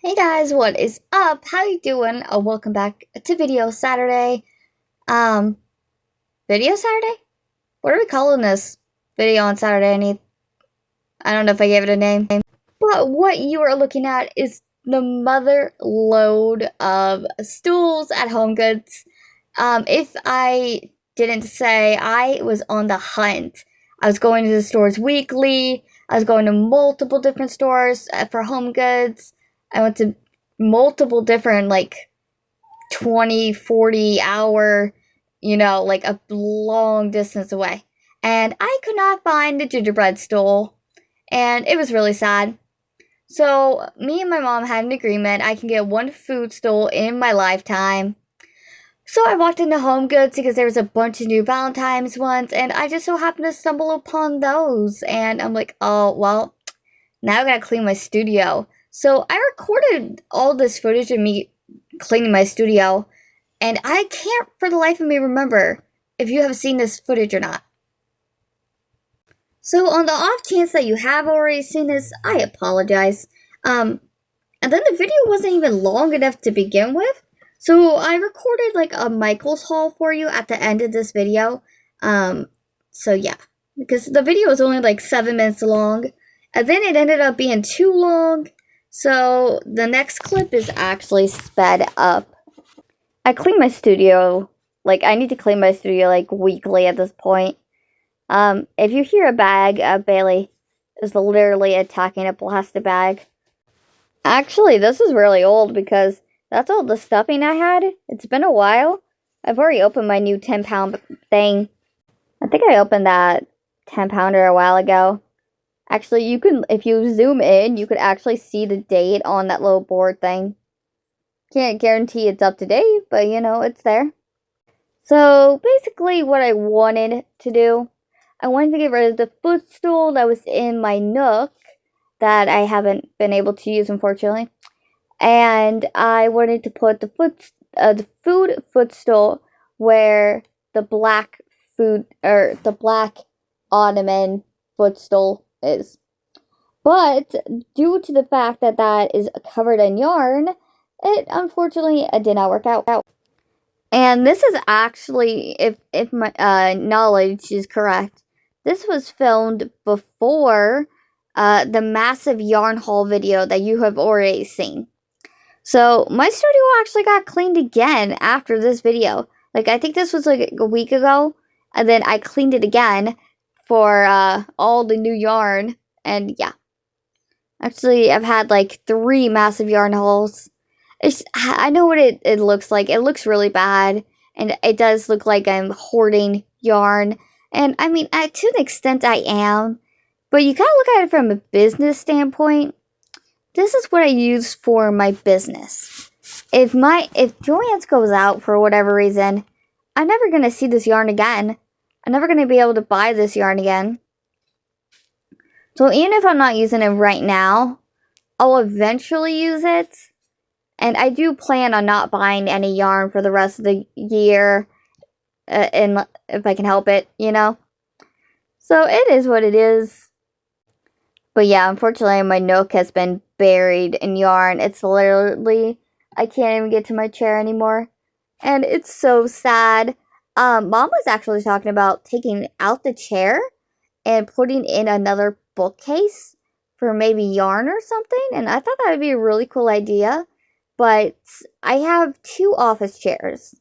Hey guys, what is up? How you doing? Welcome back to Video Saturday. Um, Video Saturday? What are we calling this? Video on Saturday. I don't know if I gave it a name. But what you are looking at is the mother load of stools at HomeGoods. If I didn't say, I was on the hunt. I was going to the stores weekly. I was going to multiple different stores for HomeGoods. I went to multiple different, like, 20, 40 hour, like a long distance away. And I could not find the gingerbread stool. And it was really sad. So, me and my mom had an agreement. I can get one food stool in my lifetime. So I walked into HomeGoods because there was a bunch of new Valentine's ones, and I just so happened to stumble upon those. And I'm like, oh, well, now I gotta clean my studio. So I recorded all this footage of me cleaning my studio, and I can't for the life of me remember if you have seen this footage or not. So on the off chance that you have already seen this, I apologize. And then the video wasn't even long enough to begin with. So I recorded like a Michael's haul for you at the end of this video. So yeah, because the video was only like 7 minutes long, and then it ended up being too long. So the next clip is actually sped up. I clean my studio, like I need to clean my studio like weekly at this point. If you hear a bag, Bailey is literally attacking a plastic bag. Actually, this is really old because that's all the stuffing I had. It's been a while. I've already opened my new 10-pound thing. I think I opened that 10-pounder a while ago. Actually, you can, if you zoom in, you could actually see the date on that little board thing. Can't guarantee it's up to date, but it's there. So basically what I wanted to do, I wanted to get rid of the footstool that was in my nook that I haven't been able to use, unfortunately. And I wanted to put the food footstool where the black ottoman footstool is. But due to the fact that that is covered in yarn, it unfortunately did not work out. And this is actually, if my knowledge is correct, this was filmed before the massive yarn haul video that you have already seen. So my studio actually got cleaned again after this video. Like, I think this was like a week ago, and then I cleaned it again for all the new yarn. And yeah, actually I've had like 3 massive yarn hauls. I know what it looks like. It looks really bad, and it does look like I'm hoarding yarn. And I mean, to an extent I am, but you gotta look at it from a business standpoint. This is what I use for my business. If Joann's goes out for whatever reason, I'm never gonna see this yarn again. I'm never gonna be able to buy this yarn again. So even if I'm not using it right now, I'll eventually use it. And I do plan on not buying any yarn for the rest of the year, and if I can help it, So it is what it is. But yeah, unfortunately, my nook has been buried in yarn. It's literally, I can't even get to my chair anymore. And it's so sad. Mom was actually talking about taking out the chair and putting in another bookcase for maybe yarn or something. And I thought that would be a really cool idea. But I have 2 office chairs,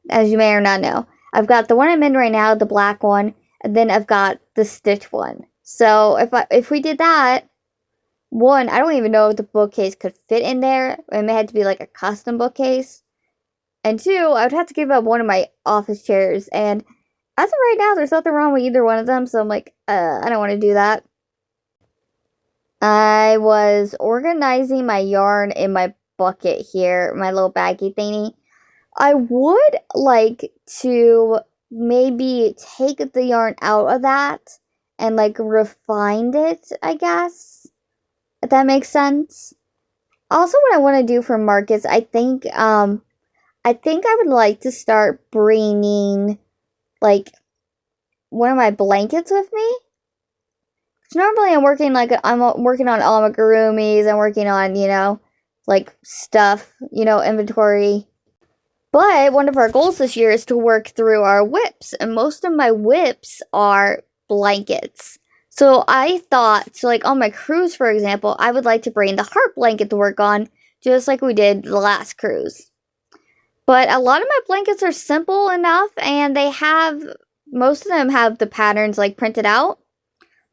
as you may or not know. I've got the one I'm in right now, the black one, and then I've got the stitch one. So if we did that, one, I don't even know if the bookcase could fit in there. It may have to be like a custom bookcase. And 2, I would have to give up one of my office chairs. And as of right now, there's nothing wrong with either one of them. So I'm like, I don't want to do that. I was organizing my yarn in my bucket here, my little baggy thingy. I would like to maybe take the yarn out of that and like refine it, I guess, if that makes sense. Also, what I want to do for markets, I think I would like to start bringing like one of my blankets with me. So normally I'm working on amigurumis, I'm working on, like stuff, inventory. But one of our goals this year is to work through our whips, and most of my whips are blankets. So I thought, so like on my cruise, for example, I would like to bring the heart blanket to work on, just like we did the last cruise. But a lot of my blankets are simple enough, and most of them have the patterns like printed out.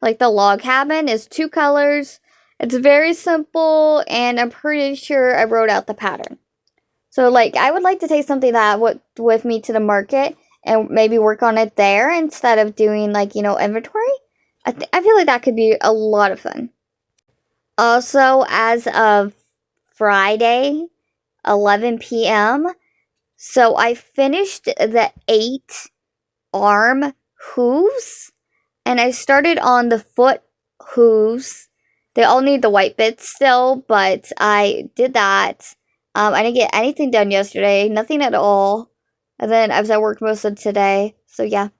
Like the log cabin is 2 colors. It's very simple, and I'm pretty sure I wrote out the pattern. So, like, I would like to take something that with me to the market and maybe work on it there instead of doing, like, inventory. I feel like that could be a lot of fun. Also, as of Friday, 11 p.m., so I finished the 8 arm hooves, and I started on the foot hooves. They all need the white bits still, but I did that. I didn't get anything done yesterday, nothing at all. And then as I worked most of today, so yeah.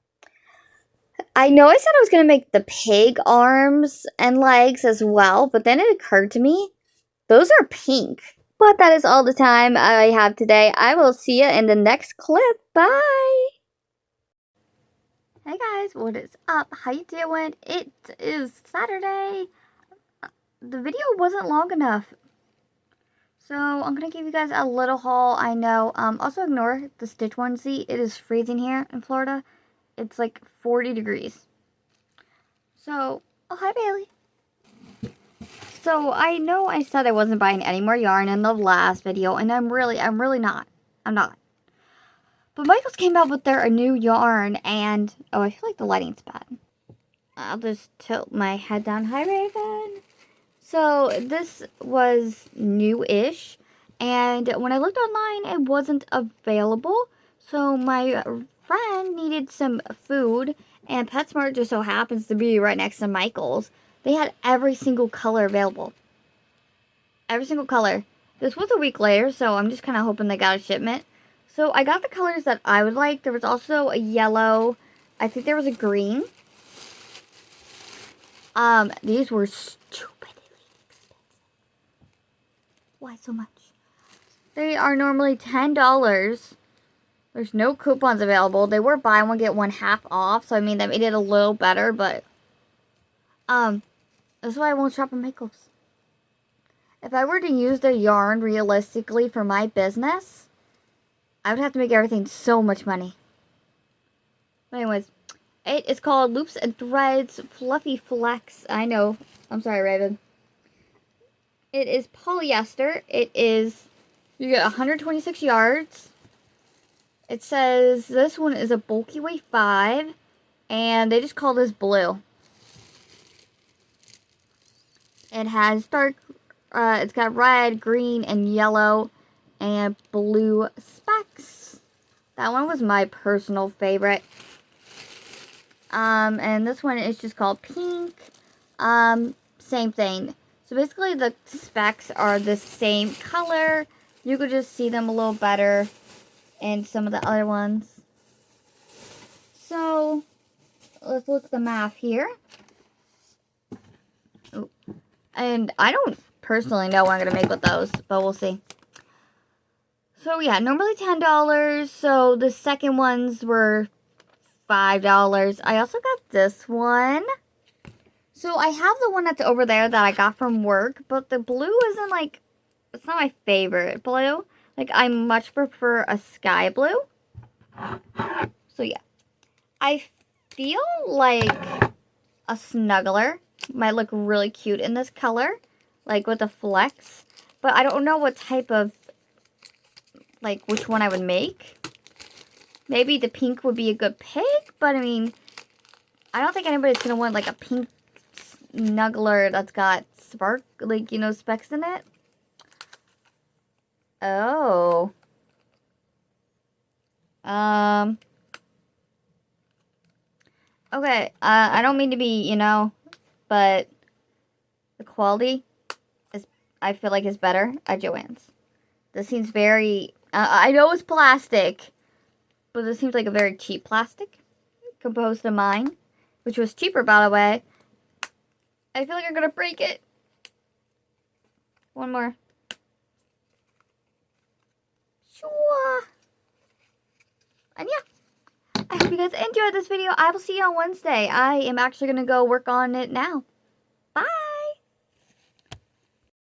I know I said I was going to make the pig arms and legs as well, but then it occurred to me, those are pink. But that is all the time I have today. I will see you in the next clip. Bye! Hey guys, what is up? How you doing? It is Saturday. The video wasn't long enough, so I'm gonna give you guys a little haul. I know. Also ignore the stitch onesie. It is freezing here in Florida. It's like 40 degrees. So, oh hi Bailey. So I know I said I wasn't buying any more yarn in the last video, and I'm really not. I'm not. But Michaels came out with their new yarn, and oh, I feel like the lighting's bad. I'll just tilt my head down. Hi Raven. So this was new-ish, and when I looked online, it wasn't available. So my friend needed some food, and PetSmart just so happens to be right next to Michael's. They had every single color available. Every single color. This was a week later, so I'm just kind of hoping they got a shipment. So I got the colors that I would like. There was also a yellow. I think there was a green. These were stupidly expensive. Why so much? They are normally $10. There's no coupons available. They were buy one get one half off, so I mean that made it a little better, but that's why I won't shop at Michael's. If I were to use the yarn realistically for my business, I would have to make everything so much money. But anyways, it is called Loops and Threads Fluffy Flex. I know. I'm sorry, Raven. It is polyester. You get 126 yards. It says this one is a bulky weight 5, and they just call this blue. It has it's got red, green, and yellow, and blue specks. That one was my personal favorite. And this one is just called pink. Same thing. So basically the specs are the same color. You could just see them a little better in some of the other ones. So let's look at the math here. Ooh. And I don't personally know what I'm going to make with those, but we'll see. So yeah, normally $10. So the second ones were $5. I also got this one. So I have the one that's over there that I got from work, but the blue isn't like, it's not my favorite blue. Like, I much prefer a sky blue. So yeah. I feel like a snuggler might look really cute in this color, like with a flex, but I don't know what type of, like, which one I would make. Maybe the pink would be a good pick, but I mean, I don't think anybody's gonna want like a pink snuggler that's got specks in it. Oh. Okay, I don't mean to be, but the quality I feel like is better at Joann's. This seems very, I know it's plastic, but this seems like a very cheap plastic composed to mine, which was cheaper, by the way. I feel like I'm gonna break it. One more. hope you guys enjoyed this video. I will see you on Wednesday. I am actually going to go work on it now.